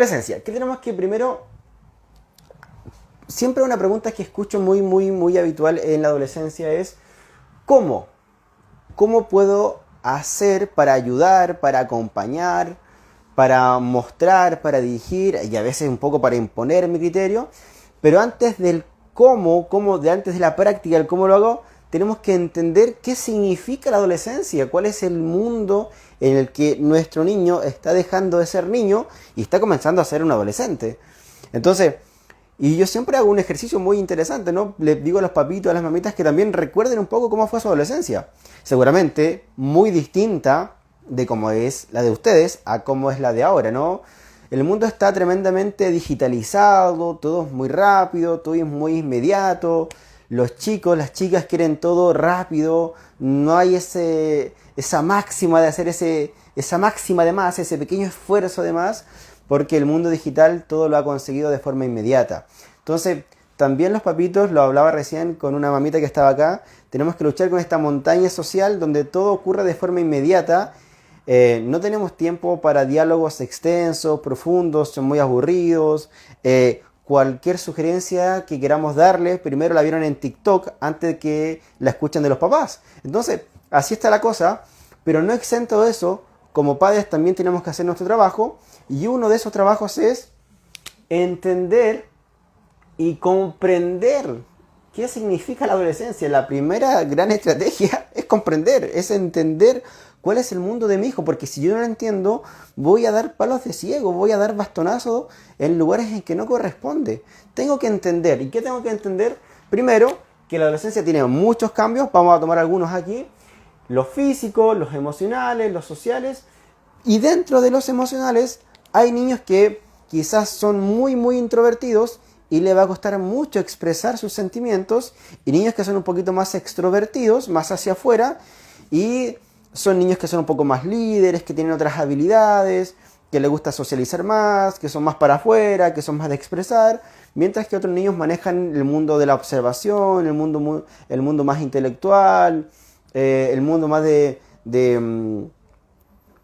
adolescencia. ¿Qué tenemos que primero? Siempre una pregunta que escucho muy habitual en la adolescencia es ¿cómo? ¿Cómo puedo hacer para ayudar, para acompañar, para mostrar, para dirigir y a veces un poco para imponer mi criterio? Pero antes del antes de la práctica, el cómo lo hago, tenemos que entender qué significa la adolescencia, cuál es el mundo en el que nuestro niño está dejando de ser niño y está comenzando a ser un adolescente. Entonces, y yo siempre hago un ejercicio muy interesante, ¿no? Les digo a los papitos, a las mamitas que también recuerden un poco cómo fue su adolescencia. Seguramente muy distinta de cómo es la de ustedes a cómo es la de ahora, ¿no? El mundo está tremendamente digitalizado, todo es muy rápido, todo es muy inmediato. Los chicos, las chicas quieren todo rápido, no hay esa máxima de hacer esa máxima de más, ese pequeño esfuerzo de más, porque el mundo digital todo lo ha conseguido de forma inmediata. Entonces, también los papitos, lo hablaba recién con una mamita que estaba acá, tenemos que luchar con esta montaña social donde todo ocurre de forma inmediata. No tenemos tiempo para diálogos extensos, profundos, son muy aburridos. Cualquier sugerencia que queramos darles, primero la vieron en TikTok antes de que la escuchen de los papás. Entonces, así está la cosa, pero no exento de eso, como padres también tenemos que hacer nuestro trabajo, y uno de esos trabajos es entender y comprender qué significa la adolescencia. La primera gran estrategia es comprender, es entender cuál es el mundo de mi hijo, porque si yo no lo entiendo, voy a dar palos de ciego, voy a dar bastonazos en lugares en que no corresponde. Tengo que entender. ¿Y qué tengo que entender? Primero, que la adolescencia tiene muchos cambios, vamos a tomar algunos aquí, los físicos, los emocionales, los sociales, y dentro de los emocionales hay niños que quizás son muy introvertidos y le va a costar mucho expresar sus sentimientos, y niños que son un poquito más extrovertidos, más hacia afuera, y son niños que son un poco más líderes, que tienen otras habilidades, que les gusta socializar más, que son más para afuera, que son más de expresar, mientras que otros niños manejan el mundo de la observación, el mundo más intelectual, el mundo más de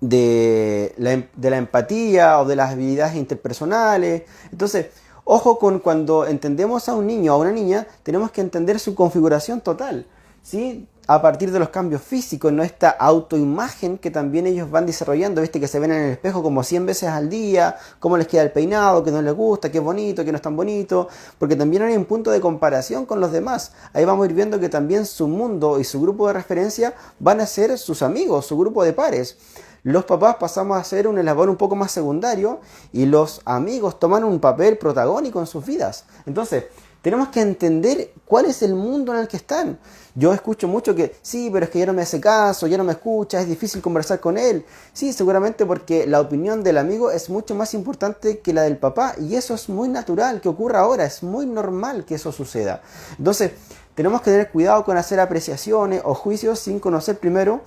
la empatía o de las habilidades interpersonales. Entonces, ojo con cuando entendemos a un niño o a una niña, tenemos que entender su configuración total, ¿sí? A partir de los cambios físicos, ¿no? Esta autoimagen que también ellos van desarrollando, ¿viste? Que se ven en el espejo como 100 veces al día, cómo les queda el peinado, que no les gusta, que es bonito, que no es tan bonito, porque también hay un punto de comparación con los demás. Ahí vamos a ir viendo que también su mundo y su grupo de referencia van a ser sus amigos, su grupo de pares. Los papás pasamos a ser un eslabón un poco más secundario y los amigos toman un papel protagónico en sus vidas. Entonces, tenemos que entender cuál es el mundo en el que están. Yo escucho mucho que, sí, pero es que ya no me hace caso, ya no me escucha, es difícil conversar con él. Sí, seguramente porque la opinión del amigo es mucho más importante que la del papá, y eso es muy natural que ocurra ahora, es muy normal que eso suceda. Entonces, tenemos que tener cuidado con hacer apreciaciones o juicios sin conocer primero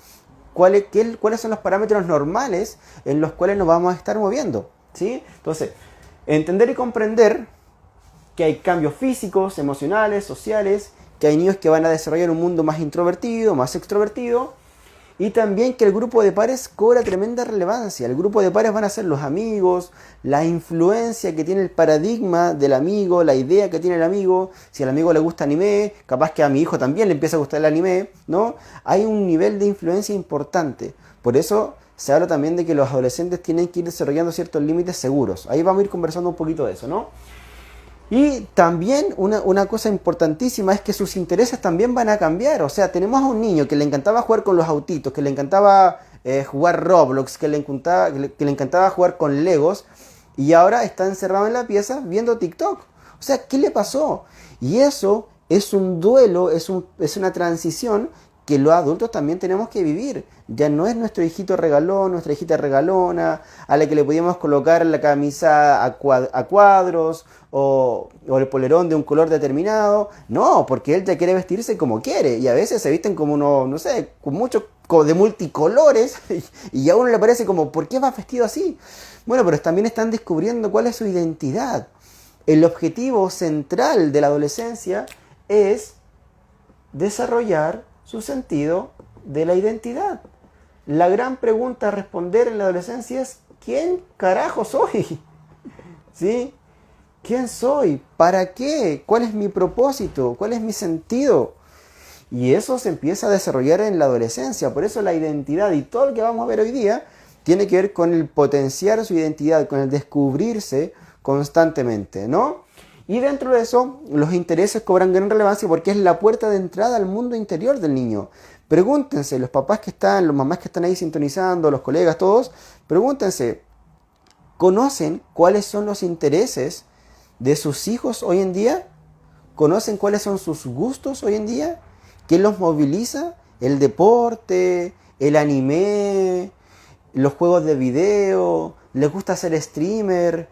cuáles son los parámetros normales en los cuales nos vamos a estar moviendo, ¿sí? Entonces, entender y comprender que hay cambios físicos, emocionales, sociales, que hay niños que van a desarrollar un mundo más introvertido, más extrovertido, y también que el grupo de pares cobra tremenda relevancia. El grupo de pares van a ser los amigos, la influencia que tiene el paradigma del amigo, la idea que tiene el amigo. Si al amigo le gusta anime, capaz que a mi hijo también le empieza a gustar el anime, ¿no? Hay un nivel de influencia importante. Por eso se habla también de que los adolescentes tienen que ir desarrollando ciertos límites seguros. Ahí vamos a ir conversando un poquito de eso, ¿no? Y también una cosa importantísima es que sus intereses también van a cambiar. O sea, tenemos a un niño que le encantaba jugar con los autitos, que le encantaba jugar Roblox, que le encantaba jugar con Legos, y ahora está encerrado en la pieza viendo TikTok. O sea, ¿qué le pasó? Y eso es un duelo, es una transición que los adultos también tenemos que vivir. Ya no es nuestro hijito regalón, nuestra hijita regalona, a la que le podíamos colocar la camisa a cuadros o el polerón de un color determinado. No, porque él ya quiere vestirse como quiere, y a veces se visten como uno, no sé, con mucho de multicolores, y a uno le parece como, ¿por qué va vestido así? Bueno, pero también están descubriendo cuál es su identidad. El objetivo central de la adolescencia es desarrollar su sentido de la identidad. La gran pregunta a responder en la adolescencia es, ¿quién carajo soy? ¿Sí? ¿Quién soy? ¿Para qué? ¿Cuál es mi propósito? ¿Cuál es mi sentido? Y eso se empieza a desarrollar en la adolescencia. Por eso la identidad y todo lo que vamos a ver hoy día tiene que ver con el potenciar su identidad, con el descubrirse constantemente, ¿no? Y dentro de eso, los intereses cobran gran relevancia porque es la puerta de entrada al mundo interior del niño. Pregúntense, los papás que están, los mamás que están ahí sintonizando, los colegas, todos, pregúntense, ¿conocen cuáles son los intereses de sus hijos hoy en día? ¿Conocen cuáles son sus gustos hoy en día? ¿Qué los moviliza? El deporte, el anime, los juegos de video, les gusta ser streamer,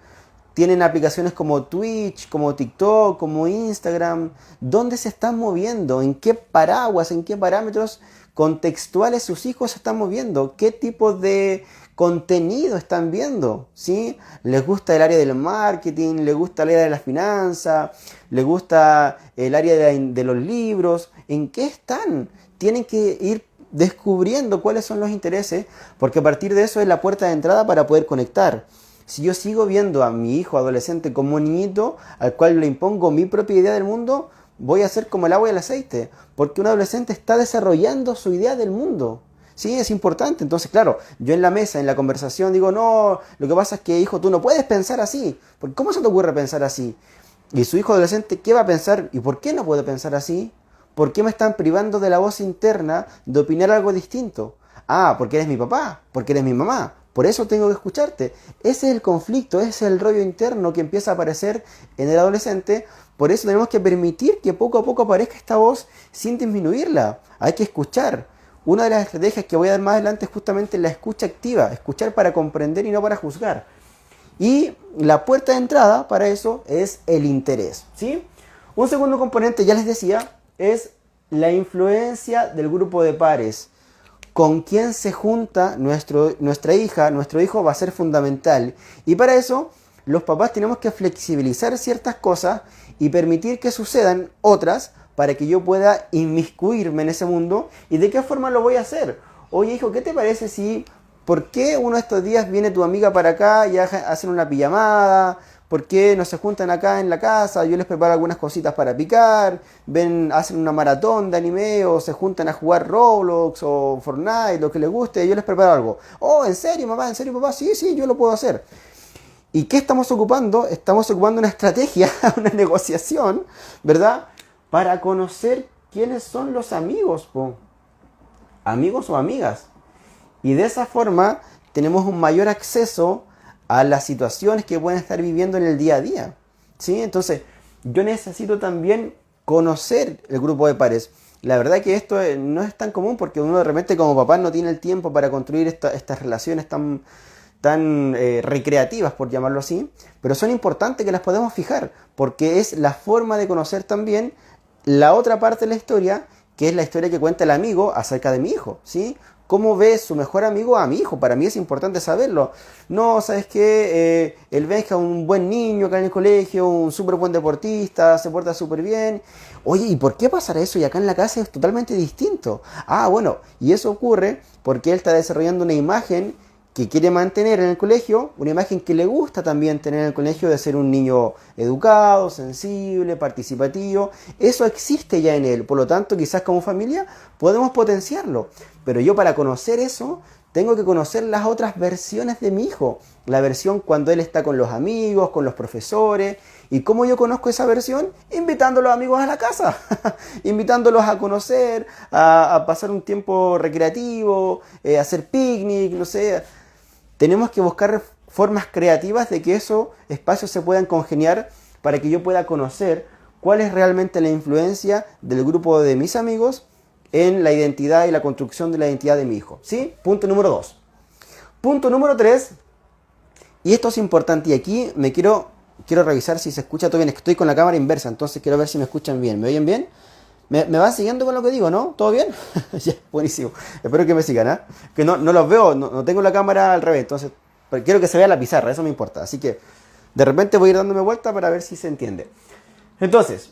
tienen aplicaciones como Twitch, como TikTok, como Instagram. ¿Dónde se están moviendo? ¿En qué paraguas, en qué parámetros contextuales sus hijos se están moviendo? ¿Qué tipo de contenido están viendo? ¿Sí? ¿Les gusta el área del marketing? ¿Les gusta el área de las finanzas? ¿Les gusta el área de los libros? ¿En qué están? Tienen que ir descubriendo cuáles son los intereses, porque a partir de eso es la puerta de entrada para poder conectar. Si yo sigo viendo a mi hijo adolescente como un niñito al cual le impongo mi propia idea del mundo, voy a ser como el agua y el aceite, porque un adolescente está desarrollando su idea del mundo. Sí, es importante. Entonces, claro, yo en la mesa, en la conversación, digo, no, lo que pasa es que, hijo, tú no puedes pensar así. Porque ¿cómo se te ocurre pensar así? Y su hijo adolescente, ¿qué va a pensar? ¿Y por qué no puede pensar así? ¿Por qué me están privando de la voz interna de opinar algo distinto? Ah, porque eres mi papá, porque eres mi mamá. Por eso tengo que escucharte. Ese es el conflicto, ese es el rollo interno que empieza a aparecer en el adolescente. Por eso tenemos que permitir que poco a poco aparezca esta voz sin disminuirla. Hay que escuchar. Una de las estrategias que voy a dar más adelante es justamente la escucha activa. Escuchar para comprender y no para juzgar. Y la puerta de entrada para eso es el interés, ¿sí? Un segundo componente, ya les decía, es la influencia del grupo de pares. Con quién se junta nuestra hija, nuestro hijo va a ser fundamental. Y para eso, los papás tenemos que flexibilizar ciertas cosas y permitir que sucedan otras para que yo pueda inmiscuirme en ese mundo. ¿Y de qué forma lo voy a hacer? Oye, hijo, ¿qué te parece si... ¿Por qué uno de estos días viene tu amiga para acá y hacen una pijamada? ¿Por qué no se juntan acá en la casa? Yo les preparo algunas cositas para picar, hacen una maratón de anime o se juntan a jugar Roblox o Fortnite, lo que les guste, yo les preparo algo. Oh, ¿en serio, mamá? ¿En serio, papá? Sí, sí, yo lo puedo hacer. ¿Y qué estamos ocupando? Estamos ocupando una estrategia, una negociación, ¿verdad? Para conocer quiénes son los amigos, po. Amigos o amigas. Y de esa forma tenemos un mayor acceso a las situaciones que pueden estar viviendo en el día a día. ¿Sí? Entonces, yo necesito también conocer el grupo de pares. La verdad que esto no es tan común porque uno de repente como papá no tiene el tiempo para construir estas relaciones tan recreativas, por llamarlo así, pero son importantes que las podemos fijar, porque es la forma de conocer también la otra parte de la historia, que es la historia que cuenta el amigo acerca de mi hijo, ¿sí? ¿Cómo ve su mejor amigo a mi hijo? Para mí es importante saberlo. No, ¿sabes qué? El Benja es un buen niño acá en el colegio, un súper buen deportista, se porta súper bien. Oye, ¿y por qué pasará eso? Y acá en la casa es totalmente distinto. Ah, bueno, y eso ocurre porque él está desarrollando una imagen que quiere mantener en el colegio, una imagen que le gusta también tener en el colegio de ser un niño educado, sensible, participativo. Eso existe ya en él, por lo tanto quizás como familia podemos potenciarlo. Pero yo para conocer eso tengo que conocer las otras versiones de mi hijo. La versión cuando él está con los amigos, con los profesores. ¿Y cómo yo conozco esa versión? Invitando a los amigos a la casa, invitándolos a conocer, a pasar un tiempo recreativo, hacer picnic, no sé. Tenemos que buscar formas creativas de que esos espacios se puedan congeniar para que yo pueda conocer cuál es realmente la influencia del grupo de mis amigos en la identidad y la construcción de la identidad de mi hijo. ¿Sí? Punto número 2. Punto número 3, y esto es importante, y aquí quiero revisar si se escucha todo bien. Es que estoy con la cámara inversa, entonces quiero ver si me escuchan bien. ¿Me oyen bien? ¿Me van siguiendo con lo que digo, no? ¿Todo bien? Ya, buenísimo. Espero que me sigan, ¿eh? Que no los veo, no tengo la cámara al revés, entonces pero quiero que se vea la pizarra, eso me importa. Así que de repente voy a ir dándome vuelta para ver si se entiende. Entonces,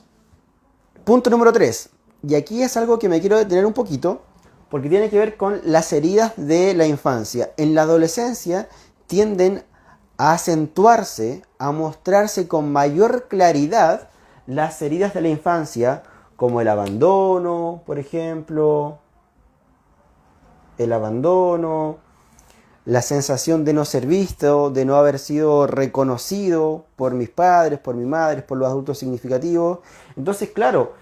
punto número 3. Y aquí es algo que me quiero detener un poquito, porque tiene que ver con las heridas de la infancia. En la adolescencia tienden a acentuarse, a mostrarse con mayor claridad las heridas de la infancia, como el abandono, por ejemplo, el abandono, la sensación de no ser visto, de no haber sido reconocido por mis padres, por mi madre, por los adultos significativos. Entonces, claro,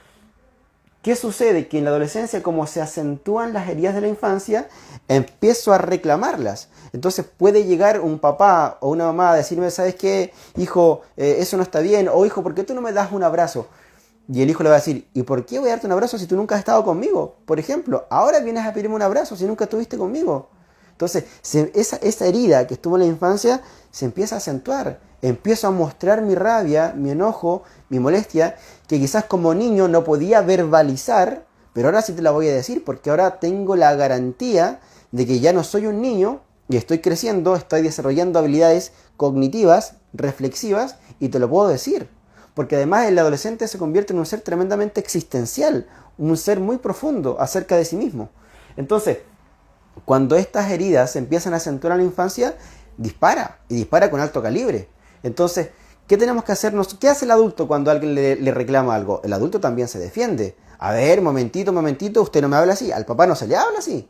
¿qué sucede? Que en la adolescencia, como se acentúan las heridas de la infancia, empiezo a reclamarlas. Entonces puede llegar un papá o una mamá a decirme, ¿sabes qué? Hijo, eso no está bien. O hijo, ¿por qué tú no me das un abrazo? Y el hijo le va a decir, ¿y por qué voy a darte un abrazo si tú nunca has estado conmigo? Por ejemplo, ahora vienes a pedirme un abrazo si nunca estuviste conmigo. Entonces, esa herida que estuvo en la infancia se empieza a acentuar. Empiezo a mostrar mi rabia, mi enojo, mi molestia, que quizás como niño no podía verbalizar, pero ahora sí te la voy a decir, porque ahora tengo la garantía de que ya no soy un niño y estoy creciendo, estoy desarrollando habilidades cognitivas, reflexivas, y te lo puedo decir. Porque además el adolescente se convierte en un ser tremendamente existencial, un ser muy profundo acerca de sí mismo. Entonces, cuando estas heridas se empiezan a acentuar en la infancia, dispara, y dispara con alto calibre. Entonces, ¿qué tenemos que hacernos? ¿Qué hace el adulto cuando alguien le reclama algo? El adulto también se defiende. A ver, momentito, usted no me habla así, al papá no se le habla así.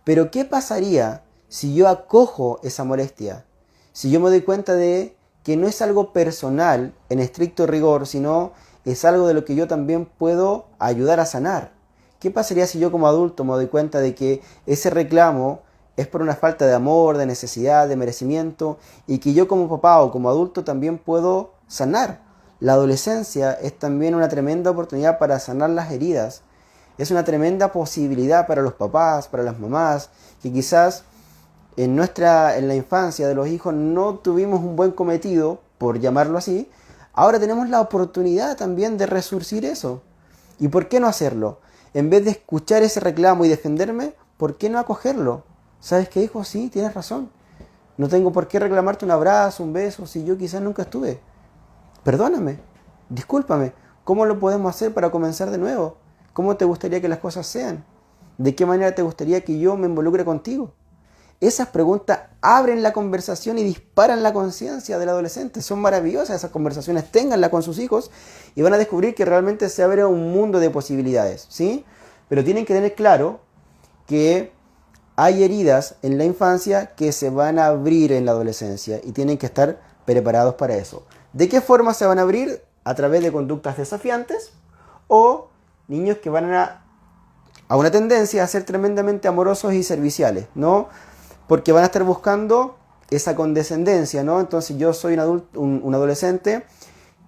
Pero ¿qué pasaría si yo acojo esa molestia? Si yo me doy cuenta de que no es algo personal en estricto rigor, sino es algo de lo que yo también puedo ayudar a sanar. ¿Qué pasaría si yo como adulto me doy cuenta de que ese reclamo es por una falta de amor, de necesidad, de merecimiento, y que yo como papá o como adulto también puedo sanar? La adolescencia es también una tremenda oportunidad para sanar las heridas. Es una tremenda posibilidad para los papás, para las mamás, que quizás en la infancia de los hijos no tuvimos un buen cometido, por llamarlo así. Ahora tenemos la oportunidad también de resurgir eso. ¿Y por qué no hacerlo? En vez de escuchar ese reclamo y defenderme, ¿por qué no acogerlo? ¿Sabes qué, hijo? Sí, tienes razón. No tengo por qué reclamarte un abrazo, un beso, si yo quizás nunca estuve. Perdóname, discúlpame. ¿Cómo lo podemos hacer para comenzar de nuevo? ¿Cómo te gustaría que las cosas sean? ¿De qué manera te gustaría que yo me involucre contigo? Esas preguntas abren la conversación y disparan la conciencia del adolescente. Son maravillosas esas conversaciones, ténganlas con sus hijos y van a descubrir que realmente se abre un mundo de posibilidades, ¿sí? Pero tienen que tener claro que hay heridas en la infancia que se van a abrir en la adolescencia y tienen que estar preparados para eso. ¿De qué forma se van a abrir? A través de conductas desafiantes o niños que van a una tendencia a ser tremendamente amorosos y serviciales, ¿no? Porque van a estar buscando esa condescendencia, ¿no? Entonces yo soy un adolescente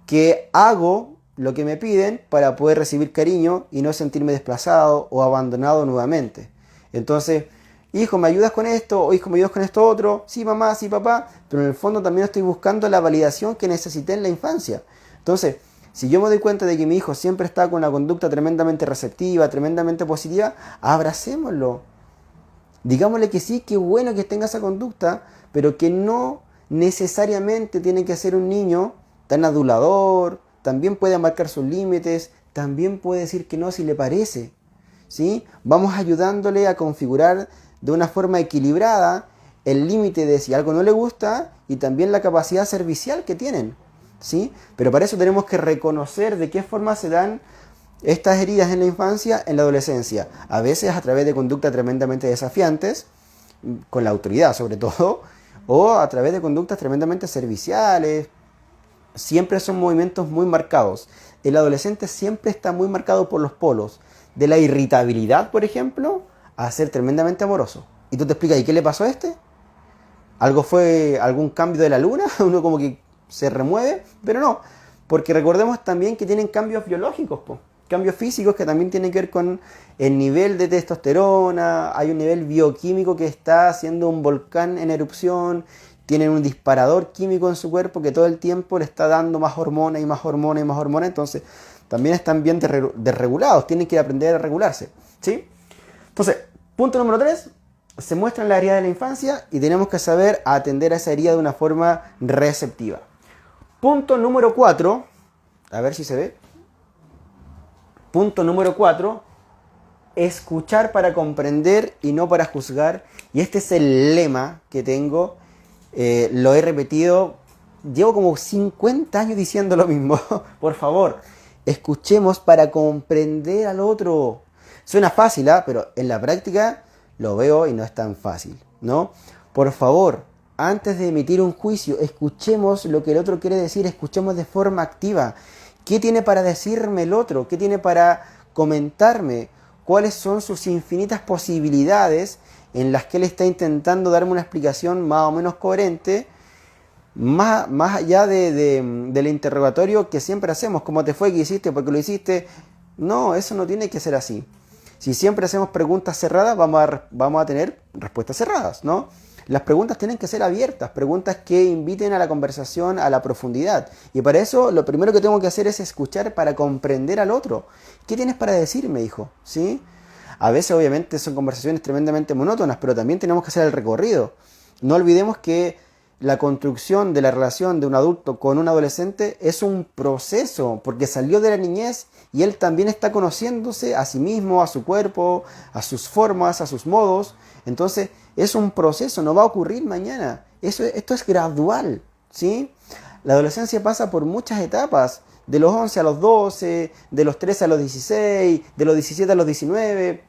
que hago lo que me piden para poder recibir cariño y no sentirme desplazado o abandonado nuevamente. Entonces, hijo, ¿me ayudas con esto? O hijo, ¿me ayudas con esto otro? Sí, mamá, sí, papá. Pero en el fondo también estoy buscando la validación que necesité en la infancia. Entonces, si yo me doy cuenta de que mi hijo siempre está con una conducta tremendamente receptiva, tremendamente positiva, abracémoslo. Digámosle que sí, que bueno que tenga esa conducta, pero que no necesariamente tiene que ser un niño tan adulador, también puede marcar sus límites, también puede decir que no si le parece, ¿sí? Vamos ayudándole a configurar de una forma equilibrada el límite de si algo no le gusta y también la capacidad servicial que tienen, ¿sí? Pero para eso tenemos que reconocer de qué forma se dan estas heridas en la infancia, en la adolescencia, a veces a través de conductas tremendamente desafiantes, con la autoridad sobre todo, o a través de conductas tremendamente serviciales. Siempre son movimientos muy marcados. El adolescente siempre está muy marcado por los polos, de la irritabilidad, por ejemplo, a ser tremendamente amoroso. Y tú te explicas, ¿y qué le pasó a este? ¿Algún cambio de la luna? Uno como que se remueve, pero no, porque recordemos también que tienen cambios biológicos, cambios físicos que también tienen que ver con el nivel de testosterona. Hay un nivel bioquímico que está haciendo un volcán en erupción, tienen un disparador químico en su cuerpo que todo el tiempo le está dando más hormona y más hormona y más hormona, entonces también están bien desregulados, tienen que aprender a regularse, ¿sí? Entonces, punto número 3, se muestran las heridas de la infancia y tenemos que saber atender a esa herida de una forma receptiva. Punto número 4, a ver si se ve. Punto número 4, escuchar para comprender y no para juzgar. Y este es el lema que tengo. Lo he repetido, llevo como 50 años diciendo lo mismo. Por favor, escuchemos para comprender al otro. Suena fácil, ¿ah? Pero en la práctica lo veo y no es tan fácil, ¿no? Por favor, antes de emitir un juicio, escuchemos lo que el otro quiere decir, escuchemos de forma activa. ¿Qué tiene para decirme el otro? ¿Qué tiene para comentarme? ¿Cuáles son sus infinitas posibilidades en las que él está intentando darme una explicación más o menos coherente, más allá del interrogatorio que siempre hacemos? ¿Cómo te fue? ¿Qué hiciste? ¿Por qué lo hiciste? No, eso no tiene que ser así. Si siempre hacemos preguntas cerradas, vamos a tener respuestas cerradas, ¿no? Las preguntas tienen que ser abiertas, preguntas que inviten a la conversación, a la profundidad. Y para eso lo primero que tengo que hacer es escuchar para comprender al otro. ¿Qué tienes para decirme, hijo? ¿Sí? A veces obviamente son conversaciones tremendamente monótonas, pero también tenemos que hacer el recorrido. No olvidemos que la construcción de la relación de un adulto con un adolescente es un proceso, porque salió de la niñez y él también está conociéndose a sí mismo, a su cuerpo, a sus formas, a sus modos. Entonces es un proceso, no va a ocurrir mañana. Esto es gradual, ¿sí? La adolescencia pasa por muchas etapas, de los 11 a los 12, de los 13 a los 16, de los 17 a los 19.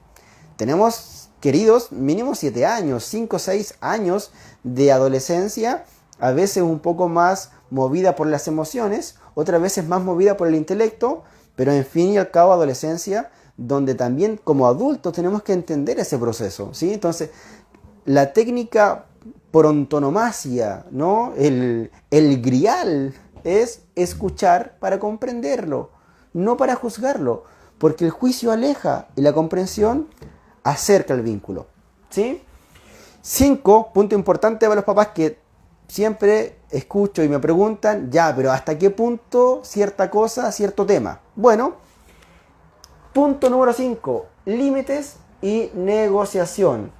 Tenemos, queridos, mínimo 7 años, 5 o 6 años de adolescencia, a veces un poco más movida por las emociones, otras veces más movida por el intelecto, pero en fin y al cabo adolescencia, donde también como adultos tenemos que entender ese proceso, ¿sí? Entonces, la técnica por antonomasia, ¿no? El grial es escuchar para comprenderlo, no para juzgarlo, porque el juicio aleja y la comprensión acerca el vínculo, ¿sí? 5, punto importante para los papás que siempre escucho y me preguntan, ya, pero ¿hasta qué punto cierta cosa, cierto tema? Bueno, punto número 5, límites y negociación.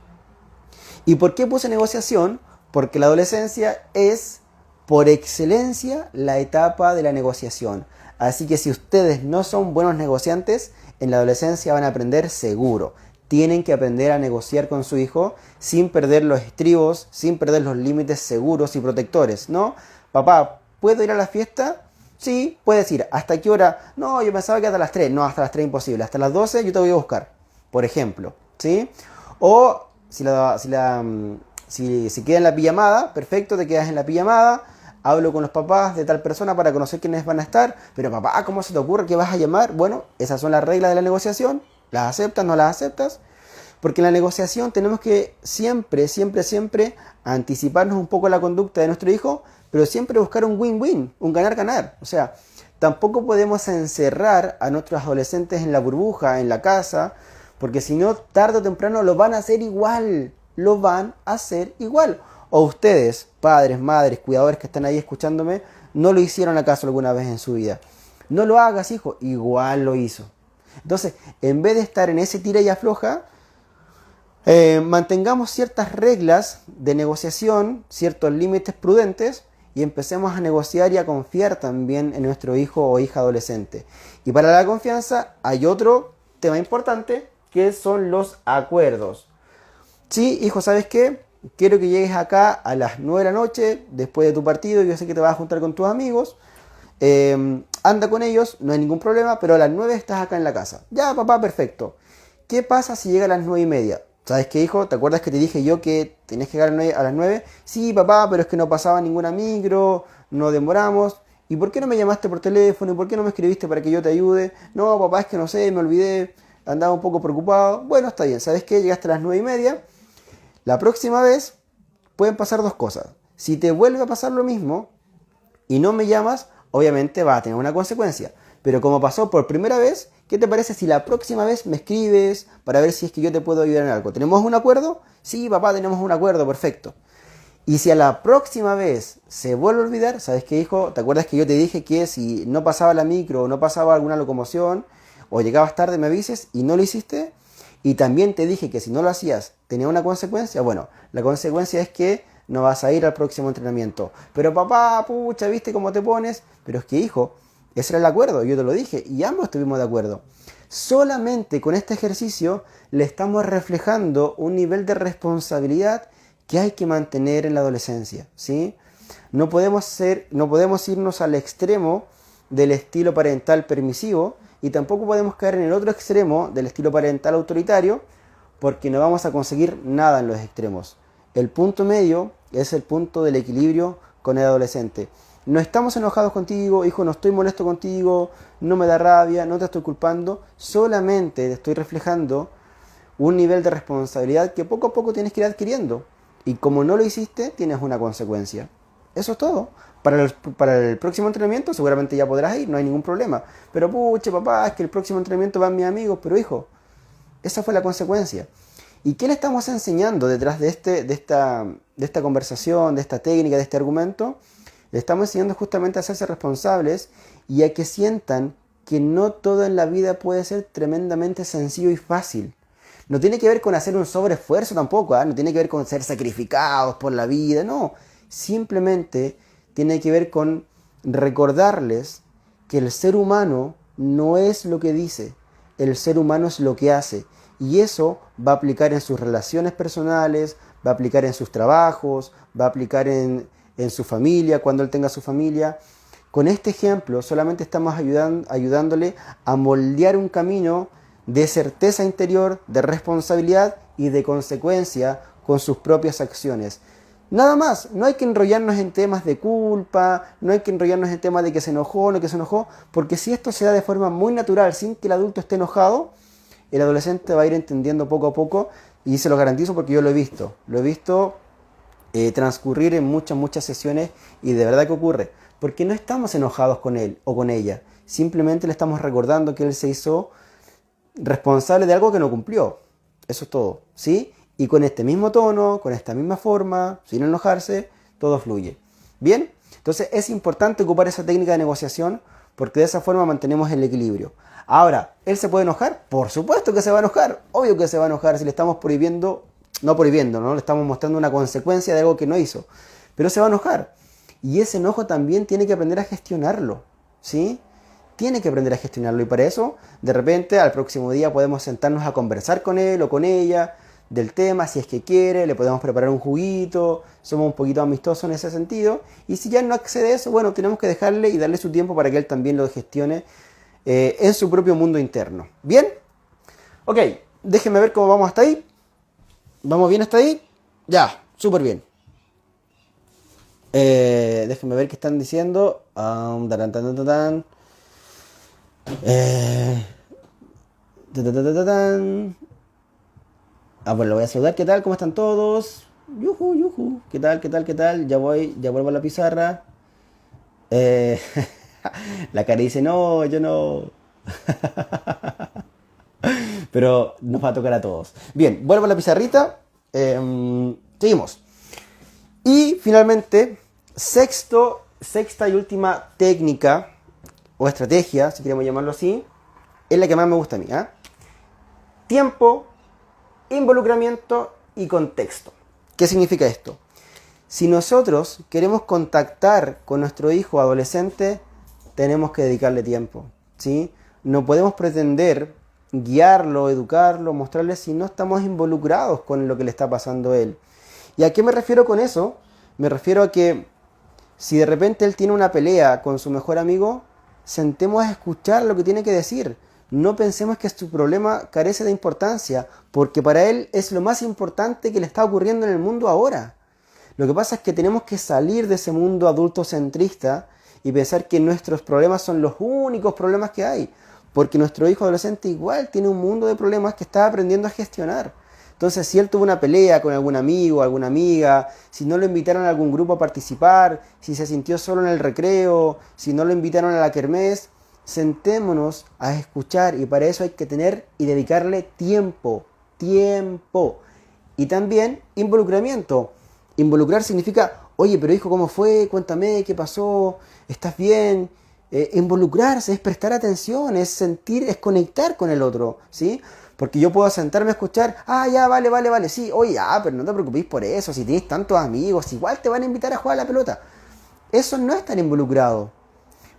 ¿Y por qué puse negociación? Porque la adolescencia es, por excelencia, la etapa de la negociación. Así que si ustedes no son buenos negociantes, en la adolescencia van a aprender seguro. Tienen que aprender a negociar con su hijo sin perder los estribos, sin perder los límites seguros y protectores, ¿no? Papá, ¿puedo ir a la fiesta? Sí, puedes ir. ¿Hasta qué hora? No, yo pensaba que hasta las 3. No, hasta las 3 imposible. Hasta las 12 yo te voy a buscar, por ejemplo, ¿sí? O si queda en la pijamada, perfecto, te quedas en la pijamada. Hablo con los papás de tal persona para conocer quiénes van a estar. Pero papá, ¿cómo se te ocurre que vas a llamar? Bueno, esas son las reglas de la negociación. ¿Las aceptas? ¿No las aceptas? Porque en la negociación tenemos que siempre anticiparnos un poco a la conducta de nuestro hijo, pero siempre buscar un win-win, un ganar-ganar. O sea, tampoco podemos encerrar a nuestros adolescentes en la burbuja, en la casa, porque si no, tarde o temprano lo van a hacer igual. Lo van a hacer igual. O ustedes, padres, madres, cuidadores que están ahí escuchándome, no lo hicieron acaso alguna vez en su vida. No lo hagas, hijo. Igual lo hizo. Entonces, en vez de estar en ese tira y afloja, mantengamos ciertas reglas de negociación, ciertos límites prudentes y empecemos a negociar y a confiar también en nuestro hijo o hija adolescente. Y para la confianza hay otro tema importante que son los acuerdos. Sí, hijo, ¿sabes qué? Quiero que llegues acá a las 9 de la noche después de tu partido. Yo sé que te vas a juntar con tus amigos. Anda con ellos, no hay ningún problema, pero a las 9 estás acá en la casa. Ya, papá, perfecto. ¿Qué pasa si llega a las 9:30? ¿Sabes qué, hijo? ¿Te acuerdas que te dije yo que tenías que llegar a las 9? Sí, papá, pero es que no pasaba ninguna micro, no demoramos. ¿Y por qué no me llamaste por teléfono? ¿Y por qué no me escribiste para que yo te ayude? No, papá, es que no sé, me olvidé, andaba un poco preocupado. Bueno, está bien, ¿sabes qué? Llegaste a las 9:30. La próxima vez pueden pasar dos cosas. Si te vuelve a pasar lo mismo y no me llamas, obviamente va a tener una consecuencia. Pero como pasó por primera vez, ¿qué te parece si la próxima vez me escribes para ver si es que yo te puedo ayudar en algo? ¿Tenemos un acuerdo? Sí, papá, tenemos un acuerdo, perfecto. Y si a la próxima vez se vuelve a olvidar, ¿sabes qué, hijo? ¿Te acuerdas que yo te dije que si no pasaba la micro o no pasaba alguna locomoción o llegabas tarde me avises y no lo hiciste? Y también te dije que si no lo hacías tenía una consecuencia. Bueno, la consecuencia es que no vas a ir al próximo entrenamiento. Pero papá, pucha, ¿viste cómo te pones? Pero es que, hijo, ese era el acuerdo, yo te lo dije y ambos estuvimos de acuerdo. Solamente con este ejercicio le estamos reflejando un nivel de responsabilidad que hay que mantener en la adolescencia, ¿sí? No podemos irnos al extremo del estilo parental permisivo y tampoco podemos caer en el otro extremo del estilo parental autoritario, porque no vamos a conseguir nada en los extremos. El punto medio es el punto del equilibrio con el adolescente. No estamos enojados contigo, hijo, no estoy molesto contigo, no me da rabia, no te estoy culpando, solamente te estoy reflejando un nivel de responsabilidad que poco a poco tienes que ir adquiriendo. Y como no lo hiciste, tienes una consecuencia. Eso es todo. Para el próximo entrenamiento seguramente ya podrás ir, no hay ningún problema. Pero puche, papá, es que el próximo entrenamiento van mis amigos, pero hijo, esa fue la consecuencia. ¿Y qué le estamos enseñando detrás de esta conversación, de esta técnica, de este argumento? Le estamos enseñando justamente a hacerse responsables y a que sientan que no todo en la vida puede ser tremendamente sencillo y fácil. No tiene que ver con hacer un sobreesfuerzo tampoco, ¿eh? No tiene que ver con ser sacrificados por la vida, no. Simplemente tiene que ver con recordarles que el ser humano no es lo que dice, el ser humano es lo que hace. Y eso va a aplicar en sus relaciones personales, va a aplicar en sus trabajos, va a aplicar en su familia, cuando él tenga su familia. Con este ejemplo solamente estamos ayudándole a moldear un camino de certeza interior, de responsabilidad y de consecuencia con sus propias acciones. Nada más, no hay que enrollarnos en temas de culpa, no hay que enrollarnos en temas de que se enojó o no que se enojó, porque si esto se da de forma muy natural, sin que el adulto esté enojado, el adolescente va a ir entendiendo poco a poco, y se lo garantizo porque yo lo he visto transcurrir en muchas sesiones, y de verdad que ocurre, porque no estamos enojados con él o con ella, simplemente le estamos recordando que él se hizo responsable de algo que no cumplió. Eso es todo, ¿sí? Y con este mismo tono, con esta misma forma, sin enojarse, todo fluye. ¿Bien? Entonces es importante ocupar esa técnica de negociación porque de esa forma mantenemos el equilibrio. Ahora, ¿él se puede enojar? Por supuesto que se va a enojar. Obvio que se va a enojar si le estamos prohibiendo, ¿no? Le estamos mostrando una consecuencia de algo que no hizo. Pero se va a enojar. Y ese enojo también tiene que aprender a gestionarlo, ¿sí? Tiene que aprender a gestionarlo y para eso, de repente, al próximo día podemos sentarnos a conversar con él o con ella del tema, si es que quiere, le podemos preparar un juguito, somos un poquito amistosos en ese sentido, y si ya no accede a eso, bueno, tenemos que dejarle y darle su tiempo para que él también lo gestione en su propio mundo interno. ¿Bien? Ok, déjenme ver cómo vamos hasta ahí. ¿Vamos bien hasta ahí? Ya, súper bien. Déjenme ver qué están diciendo. Pues lo voy a saludar. ¿Qué tal? ¿Cómo están todos? Yuju, yuju. ¿Qué tal? ¿Qué tal? ¿Qué tal? Ya vuelvo a la pizarra. La cara dice, no, yo no. Pero nos va a tocar a todos. Bien, vuelvo a la pizarrita. Seguimos. Y finalmente, sexta y última técnica o estrategia, si queremos llamarlo así, es la que más me gusta a mí. Tiempo, involucramiento y contexto. ¿Qué significa esto? Si nosotros queremos contactar con nuestro hijo adolescente, tenemos que dedicarle tiempo, ¿sí? No podemos pretender guiarlo, educarlo, mostrarle si no estamos involucrados con lo que le está pasando a él. ¿Y a qué me refiero con eso? Me refiero a que si de repente él tiene una pelea con su mejor amigo, sentemos a escuchar lo que tiene que decir. No pensemos que su problema carece de importancia, porque para él es lo más importante que le está ocurriendo en el mundo ahora. Lo que pasa es que tenemos que salir de ese mundo adultocentrista y pensar que nuestros problemas son los únicos problemas que hay, porque nuestro hijo adolescente igual tiene un mundo de problemas que está aprendiendo a gestionar. Entonces, si él tuvo una pelea con algún amigo, alguna amiga, si no lo invitaron a algún grupo a participar, si se sintió solo en el recreo, si no lo invitaron a la kermés, sentémonos a escuchar y para eso hay que tener y dedicarle tiempo. Y también involucramiento. Involucrar significa, oye, pero hijo, ¿cómo fue? Cuéntame, ¿qué pasó? ¿Estás bien? Involucrarse es prestar atención, es sentir, es conectar con el otro, ¿sí? Porque yo puedo sentarme a escuchar, ya, vale, sí, oye, pero no te preocupes por eso, si tienes tantos amigos, igual te van a invitar a jugar a la pelota. Eso no es estar involucrado.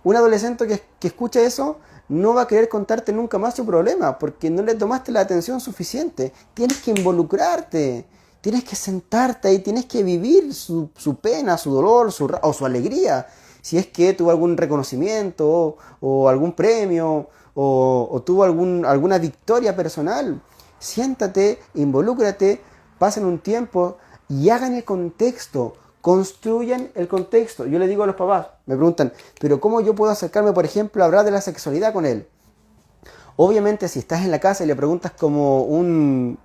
Un adolescente que escucha eso no va a querer contarte nunca más su problema, porque no le tomaste la atención suficiente. Tienes que involucrarte, tienes que sentarte ahí, tienes que vivir su pena, su dolor, o su alegría. Si es que tuvo algún reconocimiento o algún premio o tuvo alguna victoria personal. Siéntate, involúcrate, pasen un tiempo y hagan el contexto, construyan el contexto. Yo le digo a los papás, me preguntan, pero ¿cómo yo puedo acercarme, por ejemplo, a hablar de la sexualidad con él? Obviamente, si estás en la casa y le preguntas como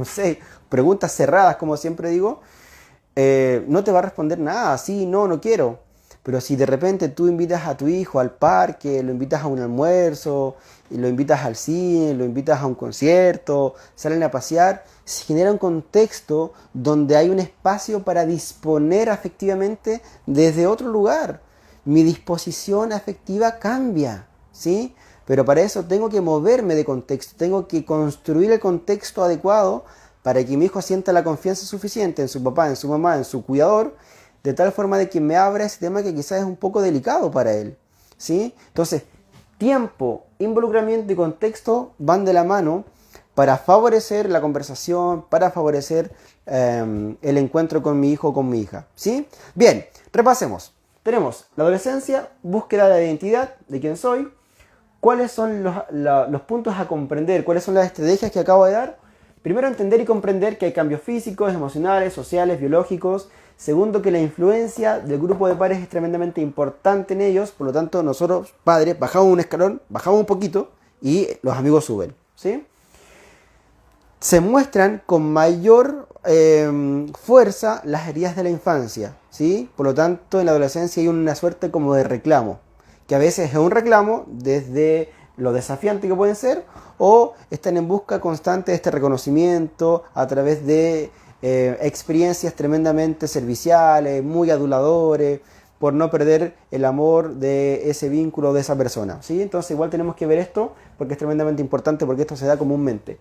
sé, preguntas cerradas, como siempre digo, no te va a responder nada, sí, no, no quiero. Pero si de repente tú invitas a tu hijo al parque, lo invitas a un almuerzo, y lo invitas al cine, lo invitas a un concierto, salen a pasear, se genera un contexto donde hay un espacio para disponer afectivamente desde otro lugar. Mi disposición afectiva cambia, ¿sí? Pero para eso tengo que moverme de contexto, tengo que construir el contexto adecuado para que mi hijo sienta la confianza suficiente en su papá, en su mamá, en su cuidador, de tal forma de que me abra ese tema que quizás es un poco delicado para él, ¿sí? Entonces, tiempo, involucramiento y contexto van de la mano para favorecer la conversación, para favorecer el encuentro con mi hijo o con mi hija, ¿sí? Bien, repasemos. Tenemos la adolescencia, búsqueda de la identidad, de quién soy, cuáles son los puntos a comprender, cuáles son las estrategias que acabo de dar. Primero, entender y comprender que hay cambios físicos, emocionales, sociales, biológicos. Segundo, que la influencia del grupo de pares es tremendamente importante en ellos. Por lo tanto, nosotros, padres, bajamos un escalón, bajamos un poquito y los amigos suben, ¿sí? Se muestran con mayor fuerza las heridas de la infancia, ¿sí? Por lo tanto, en la adolescencia hay una suerte como de reclamo, que a veces es un reclamo desde lo desafiante que pueden ser, o están en busca constante de este reconocimiento a través de experiencias tremendamente serviciales, muy aduladores, por no perder el amor de ese vínculo, de esa persona, ¿sí? Entonces igual tenemos que ver esto porque es tremendamente importante, porque esto se da comúnmente.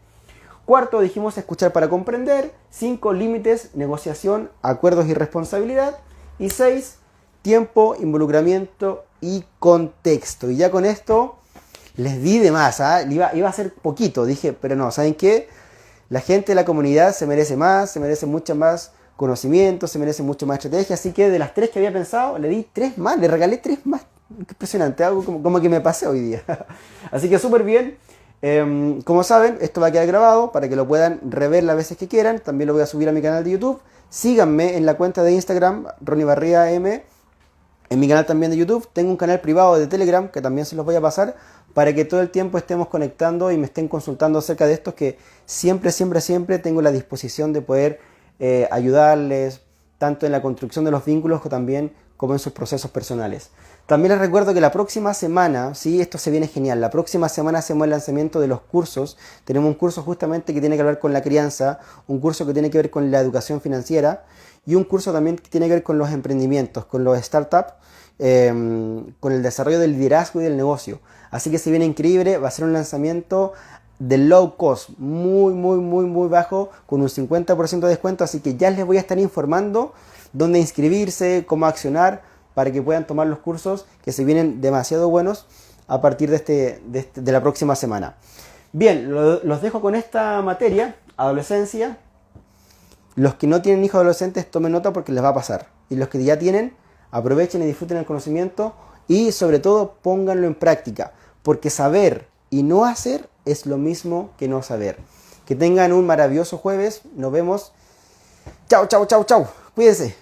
Cuarto, dijimos escuchar para comprender. 5, límites, negociación, acuerdos y responsabilidad. Y 6, tiempo, involucramiento y contexto. Y ya con esto les di de más, ¿eh? Iba a ser poquito, dije, pero no, ¿saben qué? La gente de la comunidad se merece más, se merece mucho más conocimiento, se merece mucho más estrategia, así que de las 3 que había pensado, le di 3 más, le regalé 3 más. Qué impresionante, algo como que me pasé hoy día. Así que súper bien. Como saben, esto va a quedar grabado para que lo puedan rever las veces que quieran. También lo voy a subir a mi canal de YouTube. Síganme en la cuenta de Instagram, Ronnie Barría M. En mi canal también de YouTube. Tengo un canal privado de Telegram que también se los voy a pasar para que todo el tiempo estemos conectando y me estén consultando acerca de estos, que siempre tengo la disposición de poder ayudarles, tanto en la construcción de los vínculos también como en sus procesos personales. También les recuerdo que la próxima semana, sí, esto se viene genial, la próxima semana hacemos el lanzamiento de los cursos. Tenemos un curso justamente que tiene que ver con la crianza, un curso que tiene que ver con la educación financiera y un curso también que tiene que ver con los emprendimientos, con los startups, con el desarrollo del liderazgo y del negocio. Así que se viene increíble, va a ser un lanzamiento de low cost, muy bajo, con un 50% de descuento, así que ya les voy a estar informando dónde inscribirse, cómo accionar, para que puedan tomar los cursos que se vienen demasiado buenos a partir de la próxima semana. Bien, los dejo con esta materia, adolescencia. Los que no tienen hijos adolescentes, tomen nota porque les va a pasar. Y los que ya tienen, aprovechen y disfruten el conocimiento y sobre todo pónganlo en práctica, porque saber y no hacer es lo mismo que no saber. Que tengan un maravilloso jueves, nos vemos. Chao. Cuídense.